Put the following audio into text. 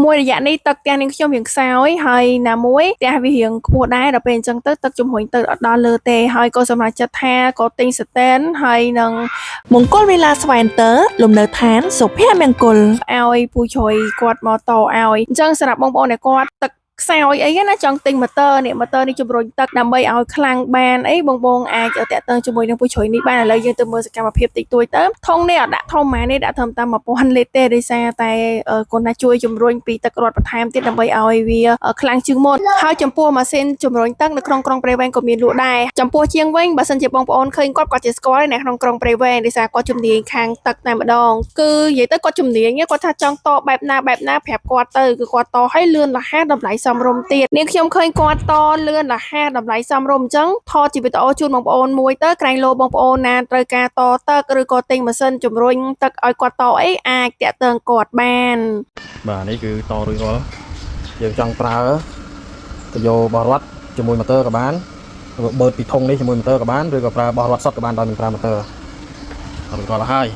មួយរយៈនេះទឹកទាំងនេះខ្ញុំរៀងខ្សោយហើយណាមួយផ្ទះវារៀងខ្ពស់ដែរដល់ពេលអញ្ចឹងទៅទឹកជំរុញទៅអត់ដល់លើទេហើយក៏សម្រេចចិត្តថាក៏ទិញស្តែនហើយនឹងមង្គលវិឡាស្វែនទ័រលំនៅឋានសុភមង្គលឲ្យពូជ្រយគាត់មកតឲ្យអញ្ចឹងសម្រាប់បងប្អូនដែលគាត់ទឹកខ្សោយអីណាចង់ទិញម៉ូទ័រនេះជំរុញទឹកដើម្បីឲ្យខ្លាំងបានអីបងអាចតាក់ទងជាមួយនឹងពូជ្រយនេះបានឥឡូវយើងទៅមើលសកម្មភាពតិចតួចទៅធុងនេះអត់ដាក់ធំម៉ានេះដាក់ត្រឹមតែ1000លីត្រទេដោយសារតែគាត់ណាជួយជំរុញពីទឹករត់បន្ថែមទៀតដើម្បីឲ្យវាខ្លាំងជាងមុនហើយចំពោះម៉ាស៊ីនជំរុញទឹកនៅក្នុងក្រុងព្រៃវែងក៏មានលក់ដែរចំពោះជាងវិញបើសិនជាបងប្អូនឃើញគាត់ជាស្គាល់នៅក្នុងក្រុងព្រៃវែងដោយសារគាត់ជំនាញខាងទឹកតែម្ដងគឺនិយាយទៅគាត់ជំនាញគាត់ថាចង់តបែបណាប្រាប់គាត់ទៅគឺគាត់តឲ្យលឿនរហ័សតម្លៃសមរម្យទៀតនាងខ្ញុំឃើញគាត់តលឿនរហ័សតម្លៃសមរម្យអញ្ចឹងថតជាវីដេអូជូនបងប្អូនមួយទៅក្រែងលោបងប្អូនណាត្រូវការតទឹកឬក៏ទិញម៉ាស៊ីនជំរុញទឹកឲ្យគាត់តអីអាចតាក់ទងគាត់បានបាទនេះគឺតរួចរាល់យើងចង់ប្រើទៅយកបោះរត់ជាមួយម៉ូទ័រក៏បានបើកពីធុងនេះជាមួយម៉ូទ័រក៏បានឬក៏ប្រើបោះរត់សុទ្ធក៏បានដោយមិនប្រើម៉ូទ័ររួចរាល់ហើយ